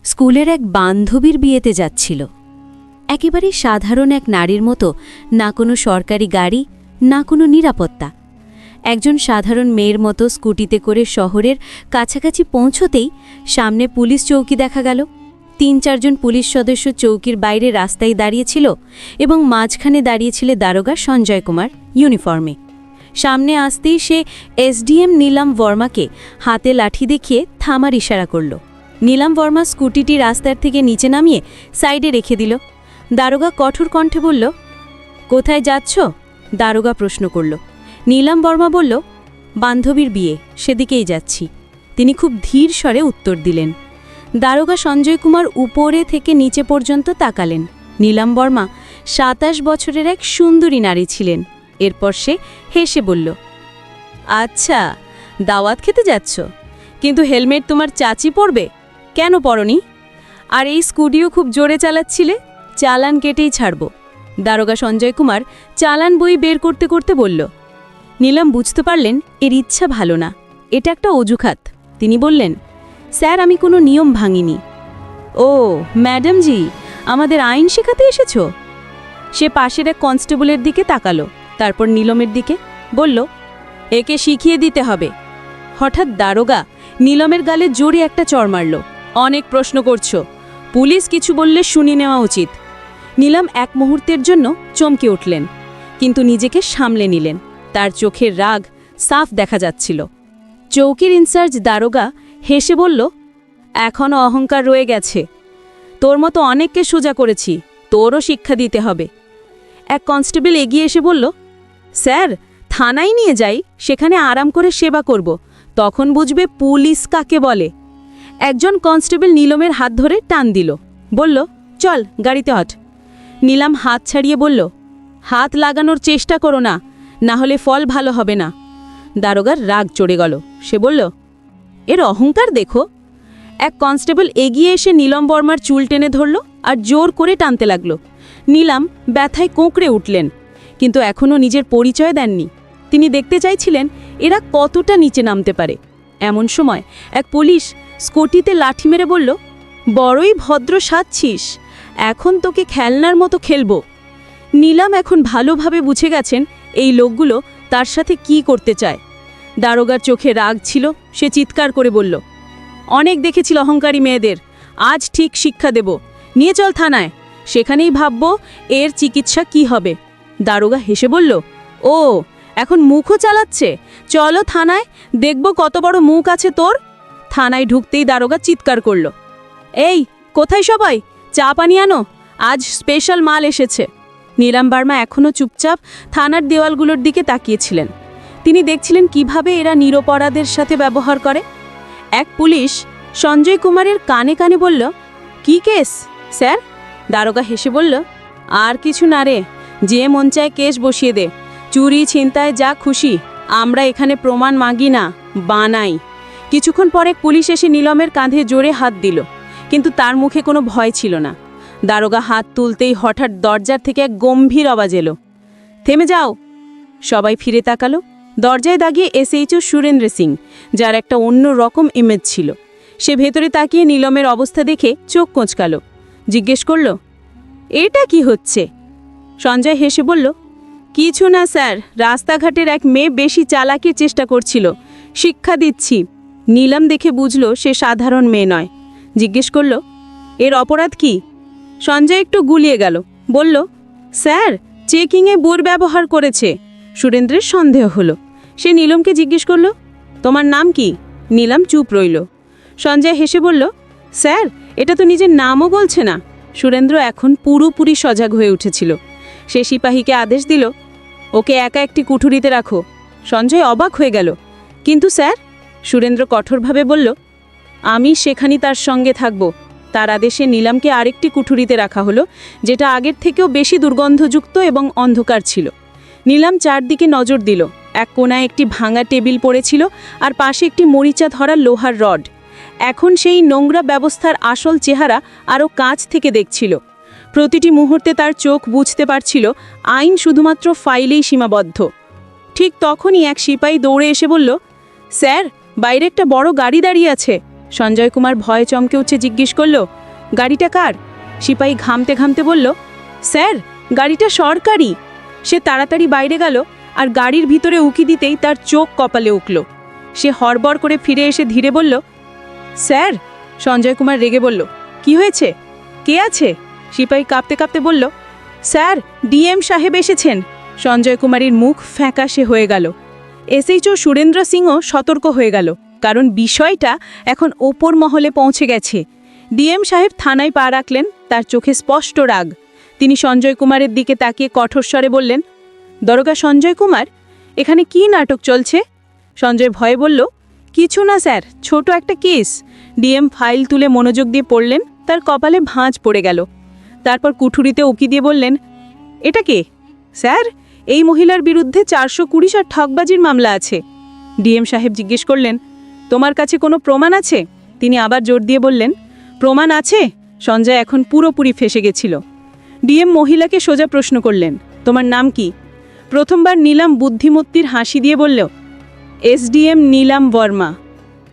স্কুলের এক বান্ধবীর বিয়েতে যাচ্ছিল। একেবারে সাধারণ এক নারীর মতো, না কোনো সরকারি গাড়ি, না কোনো নিরাপত্তা। একজন সাধারণ মেয়ের মতো স্কুটিতে করে শহরের কাছাকাছি পৌঁছতেই সামনে পুলিশ চৌকি দেখা গেল। ৩-৪ জন পুলিশ সদস্য চৌকির বাইরে রাস্তায় দাঁড়িয়েছিল এবং মাঝখানে দাঁড়িয়েছিল দারোগা সঞ্জয় কুমার ইউনিফর্মে। সামনে আসতেই সে এসডিএম নীলাম বর্মাকে হাতে লাঠি দেখিয়ে থামার ইশারা করল। নীলাম বর্মা স্কুটিটি রাস্তার থেকে নিচে নামিয়ে সাইডে রেখে দিল। দারোগা কঠোর কণ্ঠে বলল, কোথায় যাচ্ছ? দারোগা প্রশ্ন করল। নীলাম বর্মা বলল, বান্ধবীর বিয়ে, সেদিকেই যাচ্ছি। তিনি খুব ধীর স্বরে উত্তর দিলেন। দারোগা সঞ্জয় কুমার উপরে থেকে নিচে পর্যন্ত তাকালেন। নীলাম বর্মা ২৭ বছরের এক সুন্দরী নারী ছিলেন। এরপর সে হেসে বলল, আচ্ছা, দাওয়াত খেতে যাচ্ছ, কিন্তু হেলমেট তোমার চাচি পরবে, কেন পরনি? আর এই স্কুটিও খুব জোরে চালাচ্ছিলে, চালান কেটেই ছাড়ব। দারোগা সঞ্জয় কুমার চালান বই বের করতে করতে বলল। নীলাম বুঝতে পারলেন এর ইচ্ছা ভালো না, এটা একটা অজুহাত। তিনি বললেন, স্যার, আমি কোনো নিয়ম ভাঙিনি। ও ম্যাডাম জি, আমাদের আইন শেখাতে এসেছ? সে পাশের এক কনস্টেবলের দিকে তাকালো, তারপর নীলমের দিকে বলল, একে শিখিয়ে দিতে হবে। হঠাৎ দারোগা নীলমের গালে জোরে একটা চড় মারল। অনেক প্রশ্ন করছ, পুলিশ কিছু বললে শুনে নেওয়া উচিত। নীলম এক মুহূর্তের জন্য চমকে উঠলেন, কিন্তু নিজেকে সামলে নিলেন। তার চোখের রাগ সাফ দেখা যাচ্ছিল। চৌকির ইনচার্জ দারোগা হেসে বলল, এখনও অহংকার রয়ে গেছে। তোর মতো অনেককে সোজা করেছি, তোরও শিক্ষা দিতে হবে। এক কনস্টেবল এগিয়ে এসে বলল, স্যার, থানায় নিয়ে যাই, সেখানে আরাম করে সেবা করব, তখন বুঝবে পুলিশ কাকে বলে। একজন কনস্টেবল নীলমের হাত ধরে টান দিল, বলল, চল গাড়িতে হট। নীলাম হাত ছাড়িয়ে বলল, হাত লাগানোর চেষ্টা করো না, না হলে ফল ভালো হবে না। দারোগার রাগ চড়ে গেল। সে বলল, এর অহংকার দেখো। এক কনস্টেবল এগিয়ে এসে নীলম বর্মার চুল টেনে ধরল আর জোর করে টানতে লাগল। নীলাম ব্যথায় কোঁকড়ে উঠলেন, কিন্তু এখনও নিজের পরিচয় দেননি। তিনি দেখতে চাইছিলেন এরা কতটা নিচে নামতে পারে। এমন সময় এক পুলিশ স্কুটিতে লাঠি মেরে বলল, বড়ই ভদ্র সাজছিস, এখন তোকে খেলনার মতো খেলব। নীলাম এখন ভালোভাবে বুঝে গেছেন এই লোকগুলো তার সাথে কি করতে চায়। দারোগার চোখে রাগ ছিল। সে চিৎকার করে বলল, অনেক দেখেছিল অহংকারী মেয়েদের, আজ ঠিক শিক্ষা দেব। নিয়ে চল থানায়, সেখানেই ভাবব এর চিকিৎসা কি হবে। দারোগা হেসে বলল, ও, এখন মুখও চালাচ্ছে, চলো থানায়, দেখব কত বড় মুখ আছে তোর। থানায় ঢুকতেই দারোগা চিৎকার করল, এই কোথায় সবাই, চা পানি আনো, আজ স্পেশাল মাল এসেছে। নীলাম বর্মা এখনও চুপচাপ থানার দেওয়ালগুলোর দিকে তাকিয়েছিলেন। তিনি দেখছিলেন কিভাবে এরা নিরপরাধের সাথে ব্যবহার করে। এক পুলিশ সঞ্জয় কুমারের কানে কানে বলল, কি কেস স্যার? দারোগা হেসে বলল, আর কিছু না রে, যে মন চায় কেস বসিয়ে দে, চুরি ছিনতায় যা খুশি, আমরা এখানে প্রমাণ মাগি না, বানাই। কিছুক্ষণ পরে পুলিশ এসে নীলমের কাঁধে জোরে হাত দিল, কিন্তু তার মুখে কোনো ভয় ছিল না। দারোগা হাত তুলতেই হঠাৎ দরজার থেকে এক গম্ভীর আওয়াজ এলো, থেমে যাও। সবাই ফিরে তাকালো। দরজায় দাগিয়ে এসএইচও সুরেন্দ্র সিং, যার একটা অন্য রকম ইমেজ ছিল। সে ভেতরে তাকিয়ে নীলমের অবস্থা দেখে চোখ কোঁচকাল। জিজ্ঞেস করল, এটা কি হচ্ছে? সঞ্জয় হেসে বলল, কিছু না স্যার, রাস্তাঘাটের এক মেয়ে বেশি চালাকির চেষ্টা করছিল, শিক্ষা দিচ্ছি। নীলম দেখে বুঝল সে সাধারণ মেয়ে নয়। জিজ্ঞেস করল, এর অপরাধ কি? সঞ্জয় একটু গুলিয়ে গেল, বলল, স্যার, চেকিংয়ে বোর ব্যবহার করেছে। সুরেন্দ্রের সন্দেহ হলো। সে নীলমকে জিজ্ঞেস করল, তোমার নাম কি? নীলম চুপ রইল। সঞ্জয় হেসে বলল, স্যার, এটা তো নিজের নামও বলছে না। সুরেন্দ্র এখন পুরোপুরি সজাগ হয়ে উঠেছিল। সে সিপাহীকে আদেশ দিল, ওকে একা একটি কুঠুরিতে রাখো। সঞ্জয় অবাক হয়ে গেল। কিন্তু স্যার, সুরেন্দ্র কঠোরভাবে বলল, আমি সেখানেই তার সঙ্গে থাকব। তার আদেশে নীলমকে আরেকটি কুঠুরিতে রাখা হলো, যেটা আগের থেকেও বেশি দুর্গন্ধযুক্ত এবং অন্ধকার ছিল। নীলম চারদিকে নজর দিল। এক কোণায় একটি ভাঙা টেবিল পড়েছিল আর পাশে একটি মরিচা ধরা লোহার রড। এখন সেই নোংরা ব্যবস্থার আসল চেহারা আরও কাছ থেকে দেখছিল। প্রতিটি মুহূর্তে তার চোখ বুঝতে পারছিল আইন শুধুমাত্র ফাইলেই সীমাবদ্ধ। ঠিক তখনই এক সিপাহী দৌড়ে এসে বলল, স্যার, বাইরে একটা বড় গাড়ি দাঁড়িয়ে আছে। সঞ্জয় কুমার ভয়ে চমকে উঠে জিজ্ঞেস করল, গাড়িটা কার? সিপাহী ঘামতে ঘামতে বলল, স্যার, গাড়িটা সরকারি। সে তাড়াতাড়ি বাইরে গেল, আর গাড়ির ভিতরে উকি দিতেই তার চোখ কপালে উঠল। সে হড়বড় করে ফিরে এসে ধীরে বলল, স্যার। সঞ্জয় কুমার রেগে বলল, কি হয়েছে? কে আছে? সিপাহী কাঁপতে কাঁপতে বলল, স্যার, ডিএম সাহেব এসেছেন। সঞ্জয় কুমারের মুখ ফ্যাকাশে হয়ে গেল। এসএইচও সুরেন্দ্র সিংও সতর্ক হয়ে গেল, কারণ বিষয়টা এখন ওপর মহলে পৌঁছে গেছে। ডিএম সাহেব থানায় পা রাখলেন, তার চোখে স্পষ্ট রাগ। তিনি সঞ্জয় কুমারের দিকে তাকিয়ে কঠোর স্বরে বললেন, দরোগা সঞ্জয় কুমার, এখানে কি নাটক চলছে? সঞ্জয় ভয়ে বলল, কিছু না স্যার, ছোট একটা কেস। ডিএম ফাইল তুলে মনোযোগ দিয়ে পড়লেন, তার কপালে ভাঁজ পড়ে গেল। তারপর কুঠুরিতে উকি দিয়ে বললেন, এটা কে? স্যার, এই মহিলার বিরুদ্ধে 420 ঠকবাজির মামলা আছে। ডিএম সাহেব জিজ্ঞেস করলেন, তোমার কাছে কোনো প্রমাণ আছে? তিনি আবার জোর দিয়ে বললেন, প্রমাণ আছে। সঞ্জয় এখন পুরোপুরি ফেসে গেছিল। ডিএম মহিলাকে সোজা প্রশ্ন করলেন, তোমার নাম কি? প্রথমবার নীলাম বুদ্ধিমত্তির হাসি দিয়ে বলল, এসডিএম নীলাম বর্মা।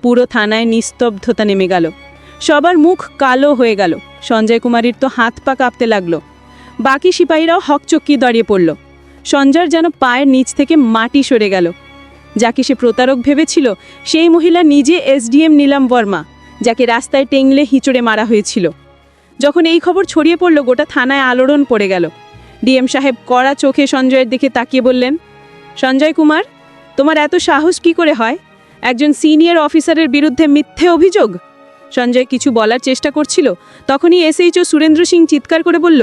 পুরো থানায় নিস্তব্ধতা নেমে গেল। সবার মুখ কালো হয়ে গেল। সঞ্জয় কুমারের তো হাত পা কাঁপতে লাগলো। বাকি সিপাহীরাও হকচকিয়ে দাঁড়িয়ে পড়ল। সঞ্জয়ের যেন পায়ের নিচ থেকে মাটি সরে গেল। যাকে সে প্রতারক ভেবেছিল, সেই মহিলা নিজে এসডিএম নীলাম বর্মা, যাকে রাস্তায় টেংলে হিঁচড়ে মারা হয়েছিল। যখন এই খবর ছড়িয়ে পড়ল, গোটা থানায় আলোড়ন পড়ে গেল। ডিএম সাহেব কড়া চোখে সঞ্জয়ের দিকে তাকিয়ে বললেন, সঞ্জয় কুমার, তোমার এত সাহস কি করে হয়? একজন সিনিয়র অফিসারের বিরুদ্ধে মিথ্যে অভিযোগ। সঞ্জয় কিছু বলার চেষ্টা করছিল, তখনই এসএইচও সুরেন্দ্র সিং চিৎকার করে বলল,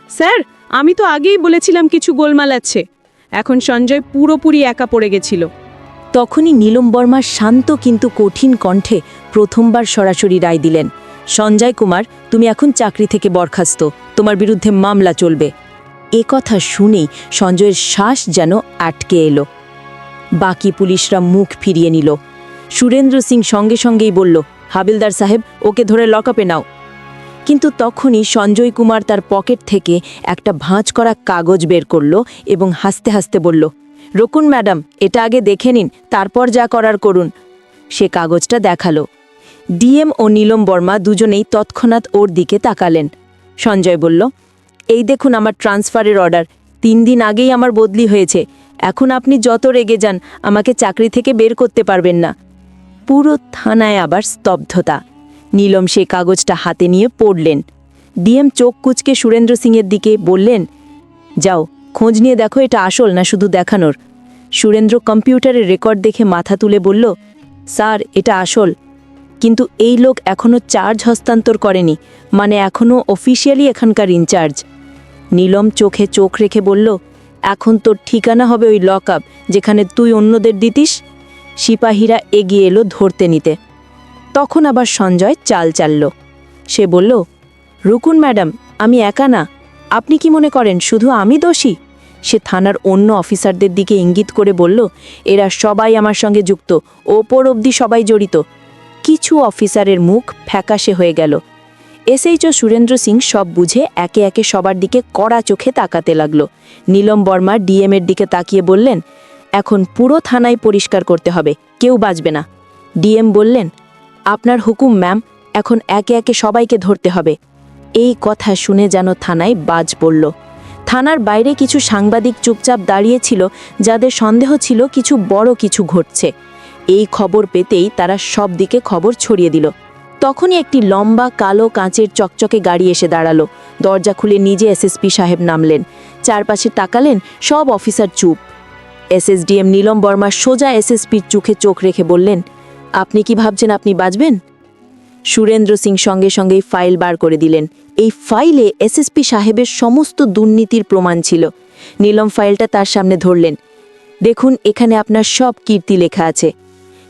স্যার, আমি তো আগেই বলেছিলাম কিছু গোলমাল আছে। এখন সঞ্জয় পুরোপুরি একা পড়ে গেছিল। তখনই নীলম বর্মা শান্ত কিন্তু কঠিন কণ্ঠে প্রথমবার সরাসরি রায় দিলেন, সঞ্জয় কুমার, তুমি এখন চাকরি থেকে বরখাস্ত, তোমার বিরুদ্ধে মামলা চলবে। এ কথা শুনেই সঞ্জয়ের শ্বাস যেন আটকে এলো। বাকি পুলিশরা মুখ ফিরিয়ে নিল। সুরেন্দ্র সিং সঙ্গে সঙ্গেই বলল, হাবিলদার সাহেব, ওকে ধরে লকআপে নাও। কিন্তু তখনই সঞ্জয় কুমার তার পকেট থেকে একটা ভাঁজ করা কাগজ বের করল এবং হাসতে হাসতে বলল, রকুন ম্যাডাম, এটা আগে দেখে নিন, তারপর যা করার করুন। সে কাগজটা দেখালো। ডিএম ও নীলম বর্মা দুজনেই তৎক্ষণাৎ ওর দিকে তাকালেন। সঞ্জয় বলল, এই দেখুন আমার ট্রান্সফারের অর্ডার। 3 দিন আগেই আমার বদলি হয়েছে। এখন আপনি যত রেগে যান, আমাকে চাকরি থেকে বের করতে পারবেন না। পুরো থানায় আবার স্তব্ধতা। নীলম সেই কাগজটা হাতে নিয়ে পড়লেন। ডিএম চোখ কুচকে সুরেন্দ্র সিংয়ের দিকে বললেন, যাও, খোঁজ নিয়ে দেখো এটা আসল না শুধু দেখানোর। সুরেন্দ্র কম্পিউটারের রেকর্ড দেখে মাথা তুলে বলল, স্যার, এটা আসল, কিন্তু এই লোক এখনও চার্জ হস্তান্তর করেনি, মানে এখনও অফিসিয়ালি এখানকার ইনচার্জ। নীলম চোখে চোখ রেখে বলল, এখন তোর ঠিকানা হবে ওই লকআপ যেখানে তুই অন্যদের দিতিস। সিপাহীরা এগিয়ে এলো ধরতে নিতে। তখন আবার সঞ্জয় চাল চালল। সে বলল, রুকুন ম্যাডাম, আমি একা না। আপনি কি মনে করেন শুধু আমি দোষী? সে থানার অন্য অফিসারদের দিকে ইঙ্গিত করে বলল, এরা সবাই আমার সঙ্গে যুক্ত, ওপর অবধি সবাই জড়িত। কিছু অফিসারের মুখ ফ্যাকাশে হয়ে গেল। এসএইচও সুরেন্দ্র সিং সব বুঝে একে একে সবার দিকে কড়া চোখে তাকাতে লাগল। নীলম বর্মা ডিএমের দিকে তাকিয়ে বললেন, এখন পুরো থানায় পরিষ্কার করতে হবে, কেউ বাঁচবে না। ডিএম বললেন, আপনার হুকুম ম্যাম, এখন একে একে সবাইকে ধরতে হবে। এই কথা শুনে যেন থানায় বাজ পড়ল। থানার বাইরে কিছু সাংবাদিক চুপচাপ দাঁড়িয়েছিল, যাদের সন্দেহ ছিল কিছু বড় কিছু ঘটছে। এই খবর পেতেই তারা সব দিকে খবর ছড়িয়ে দিল। তখনই একটি লম্বা কালো কাঁচের চকচকে গাড়ি এসে দাঁড়ালো। দরজা খুলে নিজে এসএসপি সাহেব নামলেন। চারপাশে তাকালেন, সব অফিসার চুপ। এসএসডিএম নীলম বর্মা সোজা এসএসপির চোখে চোখ রেখে বললেন, আপনি কি ভাবছেন আপনি বাঁচবেন? সুরেন্দ্র সিং সঙ্গে সঙ্গেই ফাইল বার করে দিলেন। এই ফাইলে এসএসপি সাহেবের সমস্ত দুর্নীতির প্রমাণ ছিল। নীলম ফাইলটা তার সামনে ধরলেন। দেখুন, এখানে আপনার সব কীর্তি লেখা আছে।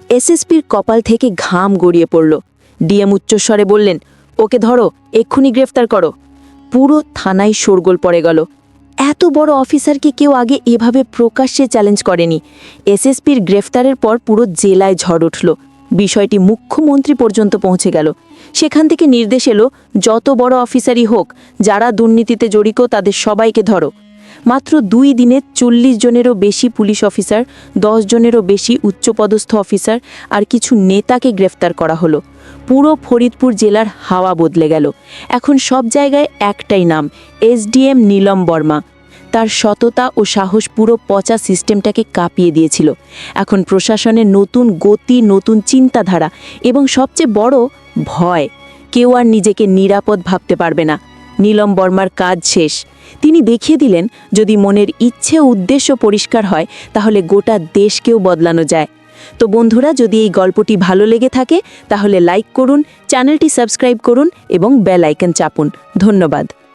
এসএসপির কপাল থেকে ঘাম গড়িয়ে পড়ল। ডিএম উচ্চস্বরে বললেন, ওকে ধরো, এক্ষুনি গ্রেফতার করো। পুরো থানায় শোরগোল পড়ে গেল। এত বড় অফিসারকে কেউ আগে এভাবে প্রকাশ্যে চ্যালেঞ্জ করেনি। এসএসপির গ্রেফতারের পর পুরো জেলায় ঝড় উঠল। বিষয়টি মুখ্যমন্ত্রী পর্যন্ত পৌঁছে গেল। সেখান থেকে নির্দেশ এলো, যত বড় অফিসারই হোক, যারা দুর্নীতিতে জড়িত তাদের সবাইকে ধরো। মাত্র 2 দিনে 40 জনেরও বেশি পুলিশ অফিসার, 10 জনেরও বেশি উচ্চপদস্থ অফিসার আর কিছু নেতাকে গ্রেফতার করা হলো। পুরো ফরিদপুর জেলার হাওয়া বদলে গেল। এখন সব জায়গায় একটাই নাম, এসডিএম নীলম বর্মা। তার সততা ও সাহস পুরো পচা সিস্টেমটাকে কাঁপিয়ে দিয়েছিল। এখন প্রশাসনের নতুন গতি, নতুন চিন্তাধারা এবং সবচেয়ে বড় ভয়। কেউ আর নিজেকে নিরাপদ ভাবতে পারবে না। নীলম বর্মার কাজ শেষ। তিনি দেখিয়ে দিলেন, যদি মনের ইচ্ছে ও উদ্দেশ্য পরিষ্কার হয় তাহলে গোটা দেশকেও বদলানো যায়। তো বন্ধুরা, যদি এই গল্পটি ভালো লেগে থাকে তাহলে লাইক করুন, চ্যানেলটি সাবস্ক্রাইব করুন এবং বেল আইকন চাপুন। ধন্যবাদ।